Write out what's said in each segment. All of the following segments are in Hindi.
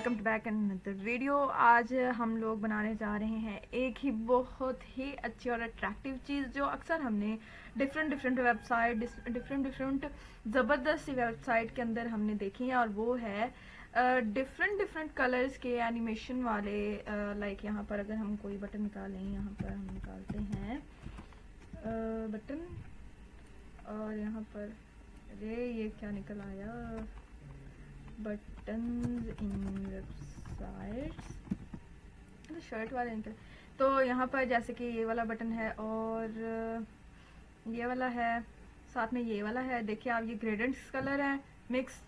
Welcome to back another video. आज हम लोग बनाने जा रहे हैं एक ही बहुत ही अच्छी और अट्रैक्टिव चीज़ जो अक्सर हमने डिफरेंट वेबसाइट डिफरेंट ज़बरदस्त सी वेबसाइट के अंदर हमने देखी है, और वो है डिफरेंट कलर्स के एनिमेशन वाले। लाइक यहाँ पर अगर हम कोई बटन निकालें, यहाँ पर हम निकालते हैं बटन, और यहाँ पर अरे ये क्या निकल आया, बटन्स इन वेबसाइट्स, शर्ट वाले निकल। तो यहाँ पर जैसे कि ये वाला बटन है और ये वाला है, साथ में ये वाला है। देखिए आप, ये ग्रेडेंट्स कलर है मिक्स,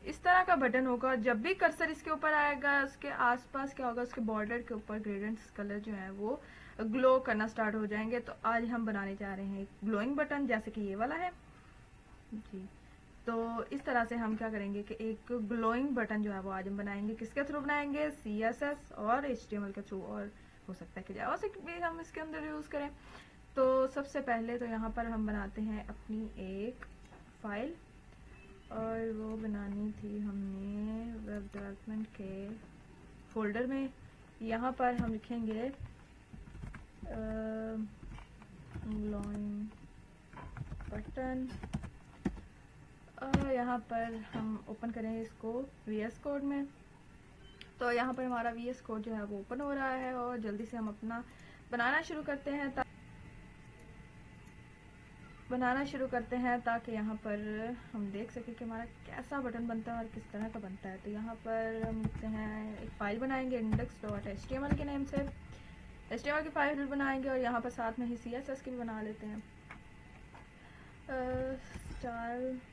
इस तरह का बटन होगा। जब भी कर्सर इसके ऊपर आएगा, उसके आसपास क्या होगा, उसके बॉर्डर के ऊपर ग्रेडेंट्स कलर जो है वो ग्लो करना स्टार्ट हो जाएंगे। तो आज हम बनाने जा रहे हैं एक ग्लोइंग बटन, जैसे कि ये वाला है जी। तो इस तरह से हम क्या करेंगे कि एक ग्लोइंग बटन जो है वो आज हम बनाएंगे। किसके थ्रू बनाएंगे? CSS और HTML के थ्रू, और हो सकता है कि जावास्क्रिप्ट भी हम इसके अंदर यूज़ करें। तो सबसे पहले तो यहाँ पर हम बनाते हैं अपनी एक फाइल, और वो बनानी थी हमने वेब डेवलपमेंट के फोल्डर में। यहाँ पर हम लिखेंगे ग्लोइंग बटन, यहाँ पर हम ओपन करेंगे इसको VS कोड में। तो यहाँ पर हमारा VS कोड जो है वो ओपन हो रहा है, और जल्दी से हम अपना बनाना शुरू करते हैं ताकि यहाँ पर हम देख सकें कि हमारा कैसा बटन बनता है और किस तरह का बनता है। तो यहाँ पर हम लिखते हैं, एक फाइल बनाएंगे index.html के नेम से, HTML की फाइल बनाएंगे, और यहाँ पर साथ में ही CSS की भी बना लेते हैं। style.css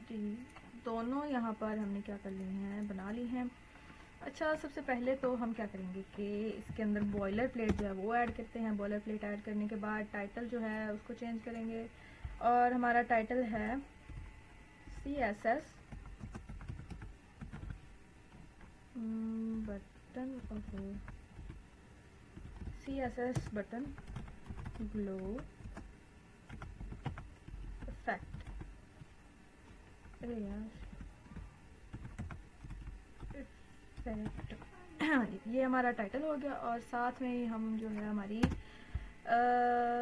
जी, दोनों यहाँ पर हमने क्या कर ली हैं, बना ली हैं। अच्छा, सबसे पहले तो हम क्या करेंगे कि इसके अंदर बॉयलर प्लेट जो है वो ऐड करते हैं। बॉयलर प्लेट ऐड करने के बाद टाइटल जो है उसको चेंज करेंगे, और हमारा टाइटल है CSS button, CSS button glow effect. अरे यार, इफेक्ट ये हमारा टाइटल हो गया, और साथ में ही हम जो है हमारी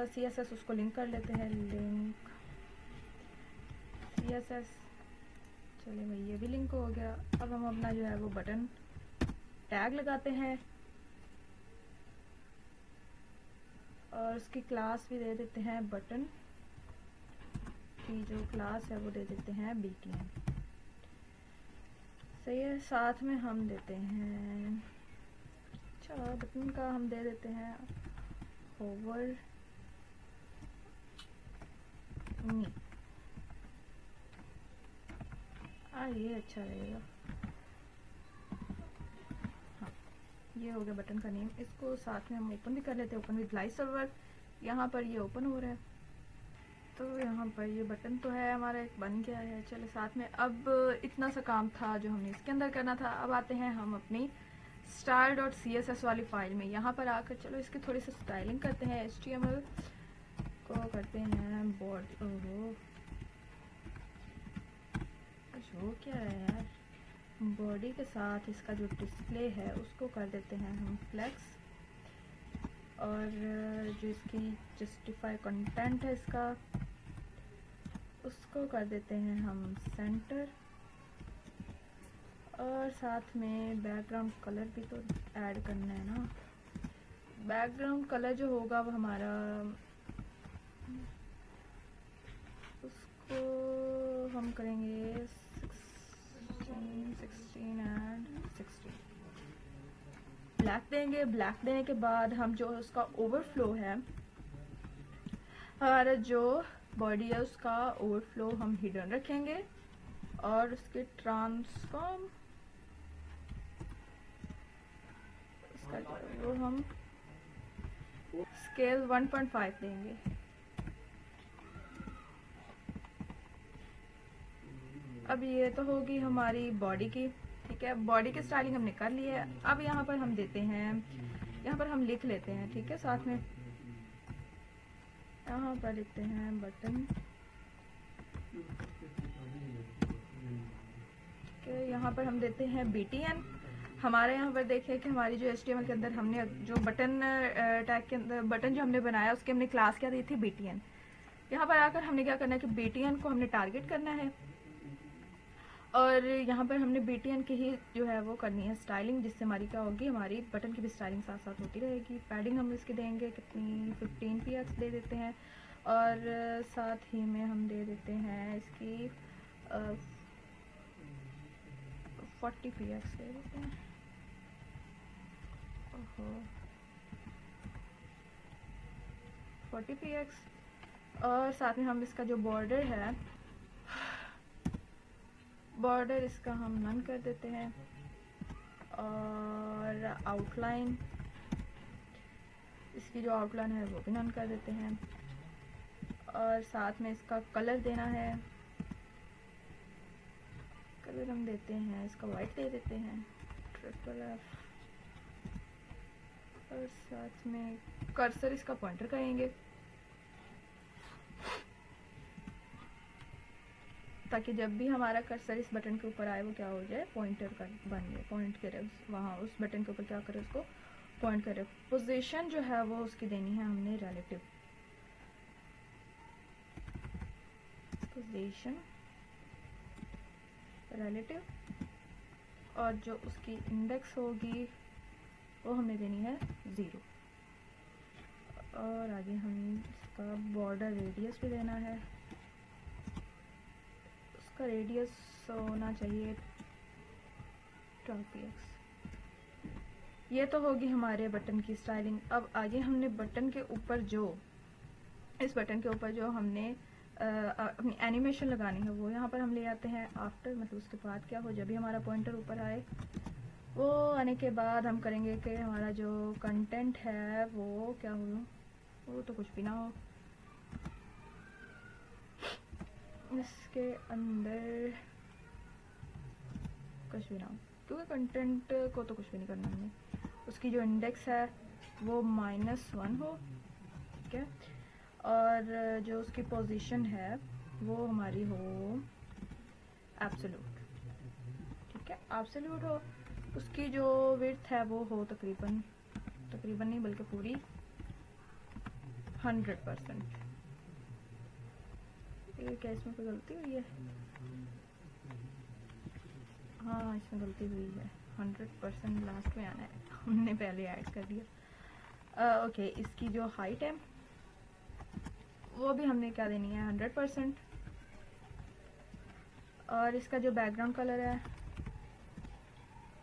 CSS उसको लिंक कर लेते हैं। लिंक CSS, चले भाई ये भी लिंक हो गया। अब हम अपना जो है वो बटन टैग लगाते हैं, और उसकी क्लास भी दे देते हैं, बटन की जो क्लास है वो दे देते हैं BTN। सही है। साथ में हम देते हैं, अच्छा बटन का हम दे देते हैं होवर मी, ये अच्छा रहेगा। हाँ, ये हो गया बटन का नेम। इसको साथ में हम ओपन भी कर लेते हैं, ओपन विद लाइव सर्वर। यहाँ पर ये ओपन हो रहा है, तो यहाँ पर ये बटन तो है हमारा एक बन गया है। चलो, साथ में अब इतना सा काम था जो हमने इसके अंदर करना था। अब आते हैं हम अपनी style.css वाली फाइल में। यहाँ पर आकर चलो इसकी थोड़ी सी स्टाइलिंग करते हैं। HTML को करते हैं बॉडी, ओहो हो क्या है यार, बॉडी के साथ इसका जो डिस्प्ले है उसको कर देते हैं हम फ्लेक्स, और जो इसकी जस्टिफाई कंटेंट है इसका उसको कर देते हैं हम सेंटर, और साथ में बैकग्राउंड कलर भी तो ऐड करना है ना। बैकग्राउंड कलर जो होगा वो हमारा, उसको हम करेंगे 16 एंड 16 ब्लैक देंगे। ब्लैक देने के बाद हम जो उसका ओवरफ्लो है, हमारा जो बॉडी है उसका ओवरफ्लो हम हिडन रखेंगे, और उसके ट्रांसफॉर्म उसका वो हम स्केल 1.5 देंगे। अब ये तो होगी हमारी बॉडी की, ठीक है। बॉडी की स्टाइलिंग हमने कर ली है। अब यहाँ पर हम देते हैं, यहाँ पर हम लिख लेते हैं, ठीक है। साथ में यहाँ पर लिखते हैं बटन के, यहाँ पर हम देते हैं BTN। हमारे यहाँ पर देखिए कि हमारी जो HTML के अंदर हमने जो बटन टैग के अंदर बटन जो हमने बनाया उसके हमने क्लास क्या दी थी, BTN। यहाँ पर आकर हमने क्या करना है कि BTN को हमने टारगेट करना है और यहाँ पर हमने BTN की ही जो है वो करनी है स्टाइलिंग, जिससे हमारी क्या होगी, हमारी बटन की भी स्टाइलिंग साथ साथ होती रहेगी। पैडिंग हम इसकी देंगे कितनी, 15 px दे देते हैं और साथ ही में हम दे देते हैं इसकी 40 px दे देते हैं। ओहो 40 px और साथ में हम इसका जो बॉर्डर है, बॉर्डर इसका हम नन कर देते हैं और आउटलाइन इसकी जो आउटलाइन है वो भी नन कर देते हैं और साथ में इसका कलर देना है, कलर हम देते हैं इसका वाइट दे देते हैं, FFF और साथ में कर्सर इसका पॉइंटर करेंगे ताकि जब भी हमारा कर्सर इस बटन के ऊपर आए वो क्या हो जाए, पॉइंटर का बन जाए, पॉइंट करे वहाँ उस बटन के ऊपर क्या करे, उसको पॉइंट करे। पोजीशन जो है वो उसकी देनी है हमने रिलेटिव, पोजीशन रिलेटिव और जो उसकी इंडेक्स होगी वो हमें देनी है 0 और आगे हम इसका बॉर्डर रेडियस भी देना है, उसका रेडियस होना चाहिए 12 px। ये तो होगी हमारे बटन की स्टाइलिंग। अब आगे हमने बटन के ऊपर जो इस बटन के ऊपर जो हमने अपनी एनिमेशन लगानी है वो यहाँ पर हम ले आते हैं आफ्टर, मतलब उसके बाद क्या हो, जब भी हमारा पॉइंटर ऊपर आए वो आने के बाद हम करेंगे कि हमारा जो कंटेंट है वो क्या हो, वो तो कुछ भी ना हो, इसके अंदर कुछ भी ना हो क्योंकि कंटेंट को तो कुछ भी नहीं करना हमने। उसकी जो इंडेक्स है वो -1 हो, ठीक है, और जो उसकी पोजीशन है वो हमारी हो एब्सोल्यूट, ठीक है, एब्सोल्यूट हो। उसकी जो विड्थ है वो हो तकरीबन नहीं बल्कि पूरी 100%। ये क्या इसमें कोई गलती हुई है? हाँ इसमें गलती हुई है, 100% लास्ट में आना है, हमने पहले ऐड कर दिया। ओके इसकी जो हाइट है वो भी हमने क्या देनी है 100% और इसका जो बैकग्राउंड कलर है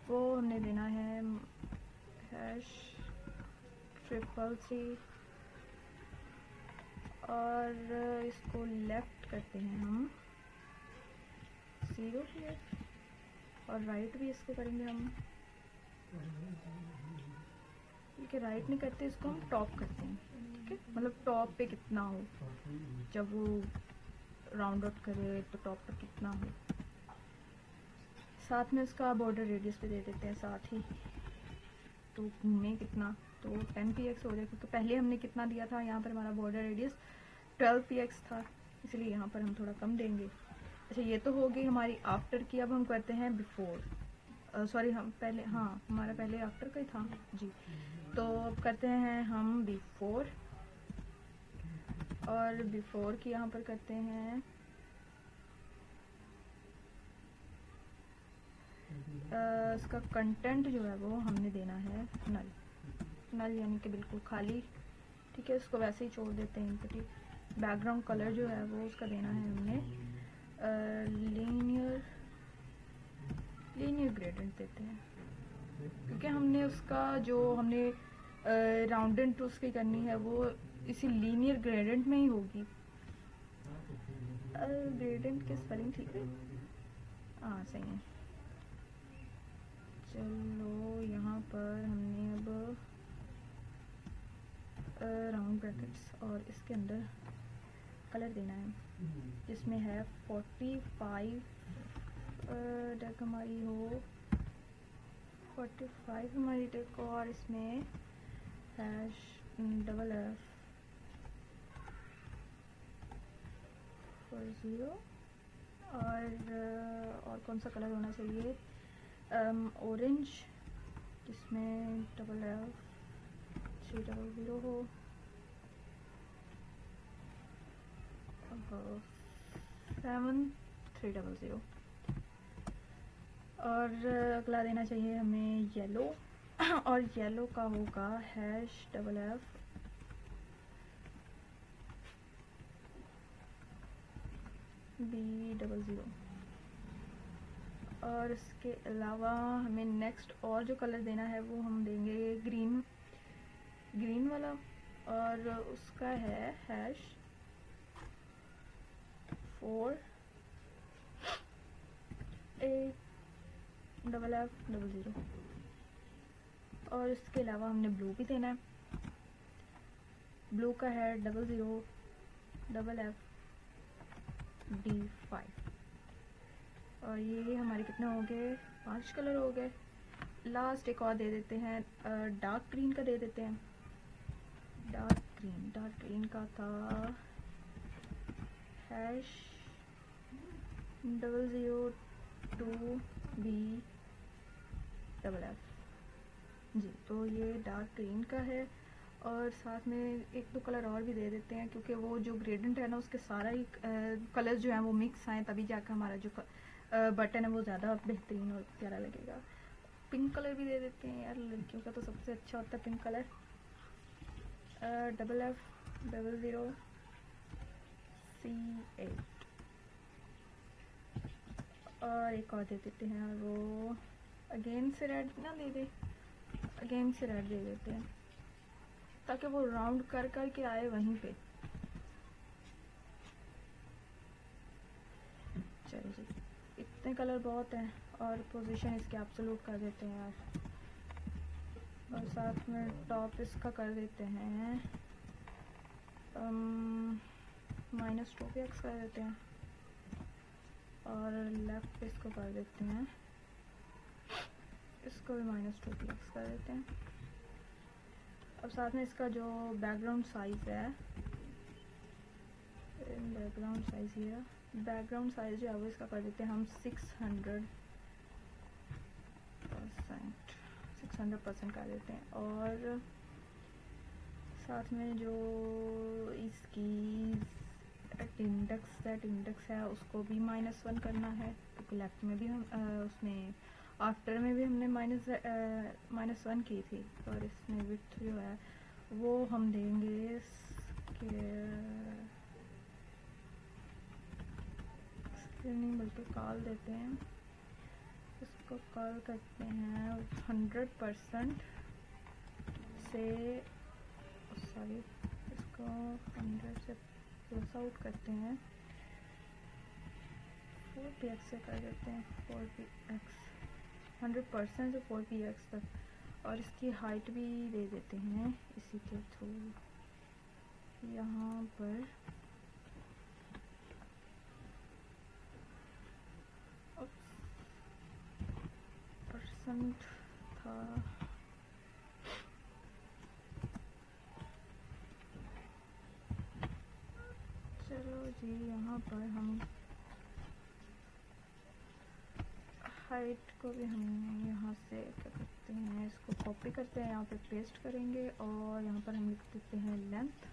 वो हमने देना है #333 और इसको लेफ्ट करते हैं हम 0 पे और राइट भी इसको करेंगे हम, ठीक है, राइट नहीं करते इसको हम टॉप करते हैं, ठीक है, मतलब टॉप पे कितना हो, जब वो राउंड आउट करे तो टॉप पर कितना हो। साथ में उसका बॉर्डर रेडियस पे दे देते हैं साथ ही, तो घूमे कितना, तो 10 px हो जाए क्योंकि पहले हमने कितना दिया था, यहाँ पर हमारा बॉर्डर रेडियस 12 px था, इसलिए यहाँ पर हम थोड़ा कम देंगे। अच्छा ये तो हो गई हमारी आफ्टर की। अब हम करते हैं बिफोर, सॉरी हम पहले, हाँ हमारा पहले आफ्टर का ही था जी, तो अब करते हैं हम बिफोर और बिफोर की यहाँ पर करते हैं इसका कंटेंट जो है वो हमने देना है नल यानी कि बिल्कुल खाली, ठीक है, उसको वैसे ही छोड़ देते हैं इनपुट। बैकग्राउंड कलर जो है वो उसका देना है हमने लीनियर ग्रेडियंट देते हैं क्योंकि हमने उसका जो हमने राउंडेड टू उसकी करनी है वो इसी लीनियर ग्रेडियंट में ही होगी। ग्रेडियंट की स्पेलिंग ठीक है, हाँ सही है। चलो यहाँ पर हमने अब राउंड ब्रैकेट्स और इसके अंदर कलर देना है जिसमें है 45 डेक हमारी हो 45 हमारी डेक और इसमें #FF 0 और कौन सा कलर होना चाहिए, ऑरेंज, जिसमें FF300 हो, 7300। और अगला देना चाहिए हमें येलो और येलो का होगा #FFB00। और इसके अलावा हमें नेक्स्ट और जो कलर देना है वो हम देंगे ग्रीन वाला, और उसका है #4AFF00। और इसके अलावा हमने ब्लू भी देना है, ब्लू का है 00FFD5। और ये हमारे कितने हो गए, 5 कलर हो गए। लास्ट एक और दे देते हैं, डार्क ग्रीन का दे देते हैं। डार्क ग्रीन का था #002BFF जी। तो ये डार्क ग्रीन का है। और साथ में एक दो कलर और भी दे देते हैं, क्योंकि वो जो ग्रेडेंट है ना उसके सारा ही कलर्स जो हैं वो मिक्स आए, तभी जाकर हमारा जो बटन है वो ज़्यादा बेहतरीन और प्यारा लगेगा। पिंक कलर भी दे देते हैं यार, लड़कियों का तो सबसे अच्छा होता है पिंक कलर। FF00C8। और एक और दे देते हैं, वो अगेन से रेड ना दे दे, अगेन से रेड दे देते हैं ताकि वो राउंड कर कर के आए वहीं पे। चलो जी, इतने कलर बहुत हैं। और पोजीशन इसके एब्सोल्यूट कर देते हैं यार। और साथ में टॉप इसका कर देते हैं -2px कर देते हैं। और लेफ्ट इसको कर देते हैं, इसको भी -2px कर देते हैं। अब साथ में इसका जो बैकग्राउंड साइज़ है, बैकग्राउंड साइज़ जो है वो इसका कर देते हैं हम 600% कर देते हैं। और साथ में जो इसकी इंडेक्स है उसको भी -1 करना है, क्योंकि लेफ्ट में भी हम उसमें आफ्टर में भी हमने -1 की थी। और इसमें विड्थ जो है वो हम देंगे नहीं बल्कि कॉल देते हैं, इसको कॉल करते हैं 100% से, सॉरी इसको 100 से प्लस आउट करते हैं, 4px से कर देते हैं, 4px 100% से 4px तक। और इसकी हाइट भी दे देते हैं इसी के थ्रू यहाँ पर % था। चलो जी, यहाँ पर हम हाइट को भी हम यहाँ से क्या करते हैं, इसको कॉपी करते हैं, यहाँ पे पेस्ट करेंगे और यहाँ पर हम लिख देते हैं लेंथ।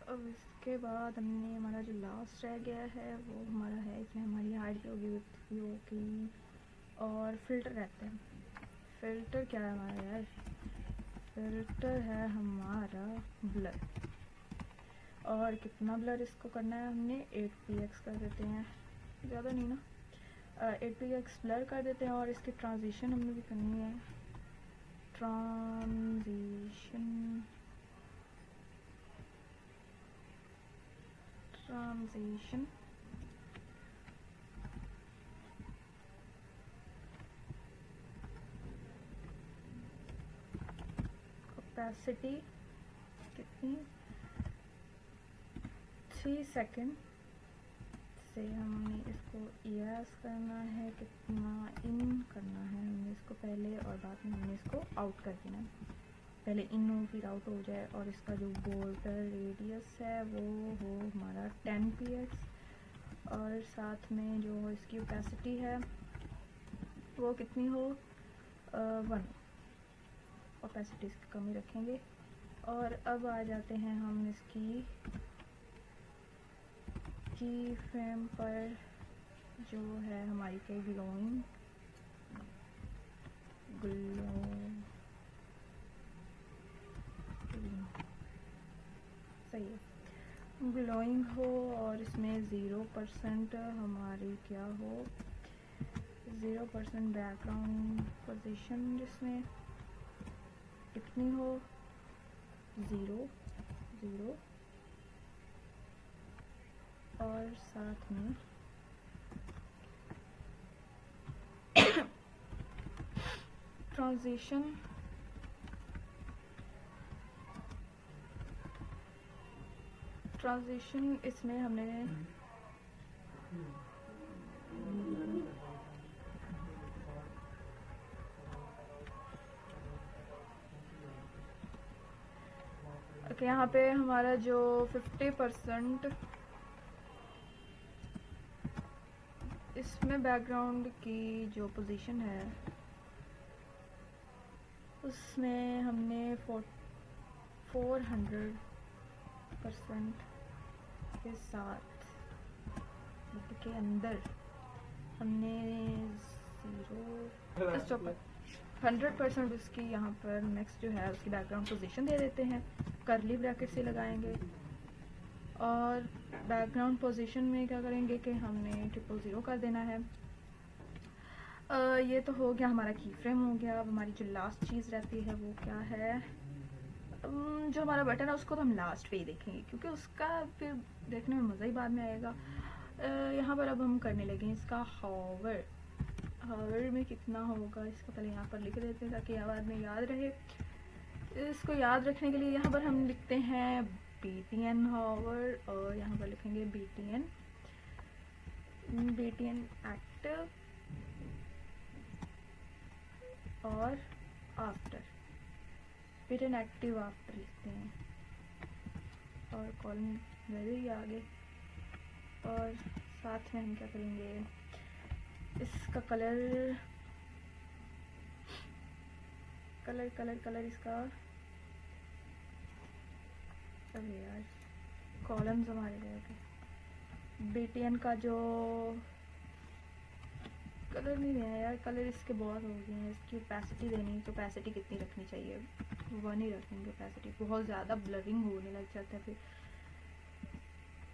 अब इसके बाद हमने हमारा जो लास्ट रह गया है वो हमारा है, इसमें हमारी हाइट भी होगी, विड्थ भी होगी और फिल्टर रहता है। फिल्टर क्या है हमारा यार, फिल्टर है हमारा ब्लर। और कितना ब्लर इसको करना है, हमने 8px कर देते हैं, ज़्यादा नहीं ना, 8px ब्लर कर देते हैं। और इसकी ट्रांजिशन हमने भी करनी है, ट्रांजिशन कैपेसिटी कितनी, 3 सेकेंड से हमने इसको यस करना है, कितना इन करना है हमने इसको पहले और बाद में हमने इसको आउट कर देना है। पहले इन फिर आउट हो जाए, और इसका जो बॉर्डर रेडियस है वो हो हमारा 10 px, और साथ में जो इसकी ओपेसिटी है वो कितनी हो 1, ओपेसिटी इसकी कमी रखेंगे। और अब आ जाते हैं हम इसकी की फ्रेम पर, जो है हमारी के ग्लोइंग सही है, ग्लोइंग हो, और इसमें 0% हमारी क्या हो 0% बैकग्राउंड पोजीशन, जिसमें कितनी हो 0 0, और साथ में ट्रांजिशन इसमें हमने यहाँ पे हमारा जो 50% इसमें बैकग्राउंड की जो पोजीशन है उसमें हमने 400% के साथ के अंदर हमने 100% उसकी यहाँ पर नेक्स्ट जो है उसकी बैकग्राउंड पोजीशन दे देते हैं, कर्ली ब्रैकेट से लगाएंगे। और बैकग्राउंड पोजीशन में क्या करेंगे कि हमने 000 कर देना है। ये तो हो गया हमारा की फ्रेम हो गया। अब हमारी जो लास्ट चीज़ रहती है वो क्या है, जो हमारा बटन है उसको तो हम लास्ट पे ही देखेंगे क्योंकि उसका फिर देखने में मज़ा ही बाद में आएगा। यहाँ पर अब हम करने लगे इसका हॉवर में कितना होगा इसका पहले यहाँ पर लिख देते हैं ताकि बाद में याद रहे। इसको याद रखने के लिए यहाँ पर हम लिखते हैं BTN हॉवर, और यहाँ पर लिखेंगे BTN एक्टिव और आफ्टर, BTN एक्टिव आफ्टर लिखते हैं, और कॉलम वैसे ही आगे। और साथ में हम क्या करेंगे, इसका कलर इसका, अरे यार कॉलम्स हमारे रह गए। BTN का जो कलर नहीं है यार, कलर इसके बहुत हो गए हैं। इसकी ओपेसिटी देनी, तो ओपेसिटी कितनी रखनी चाहिए, 1 ही रखेंगे। ओपेसिटी बहुत ज़्यादा ब्लरिंग होने लग जाता है फिर।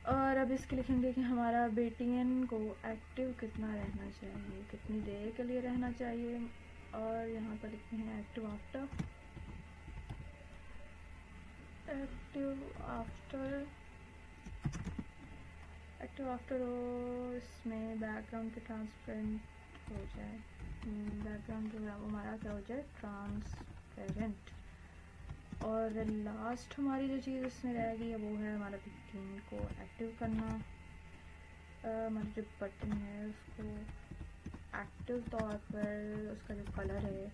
और अब इसके लिखेंगे कि हमारा BTN को एक्टिव कितना रहना चाहिए, कितनी देर के लिए रहना चाहिए। और यहाँ पर लिखते हैं एक्टिव आफ्टर हो, इसमें बैकग्राउंड के ट्रांसपेरेंट हो जाए, बैकग्राउंड जो है वो हमारा क्या हो जाए ट्रांसपेरेंट। और लास्ट हमारी जो चीज़ इसमें रह गई है वो है हमारा BTN को एक्टिव करना। हमारा जो बटन है उसको एक्टिव तौर पर उसका जो कलर है,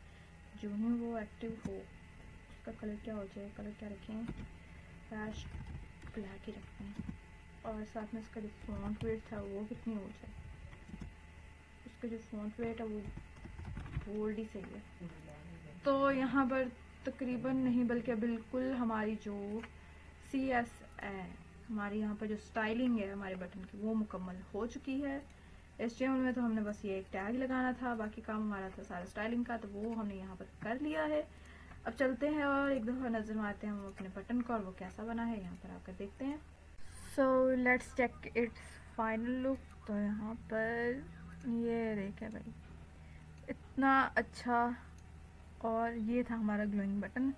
जो ही वो एक्टिव हो उसका कलर क्या हो जाए, कलर क्या रखें, फ्लैश ब्लैक ही रखते हैं। और साथ में उसका जो फॉन्ट वेट था वो कितनी हो जाए, उसका जो फॉन्ट वेट है वो बोल्ड ही सही है। तो यहाँ पर तकरीबन नहीं बल्कि बिल्कुल हमारी जो CS है, हमारी यहाँ पर जो स्टाइलिंग है हमारे बटन की वो मुकम्मल हो चुकी है। HTML में तो हमने बस ये एक टैग लगाना था, बाकी काम हमारा था सारा स्टाइलिंग का, तो वो हमने यहाँ पर कर लिया है। अब चलते हैं और एक दफ़ा नज़र मारते हैं हम अपने बटन को और वो कैसा बना है, यहाँ पर आकर देखते हैं। So let's check its final look. तो यहाँ पर ये देखें भाई, इतना अच्छा। और ये था हमारा ग्लोइंग बटन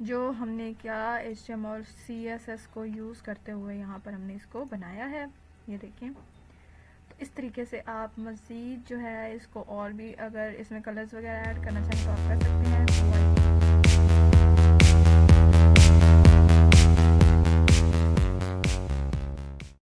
जो हमने क्या HTML और CSS को यूज़ करते हुए यहाँ पर हमने इसको बनाया है। ये देखें, तो इस तरीके से आप मज़ीद जो है इसको और भी अगर इसमें कलर्स वगैरह ऐड करना चाहें तो आप कर सकते हैं।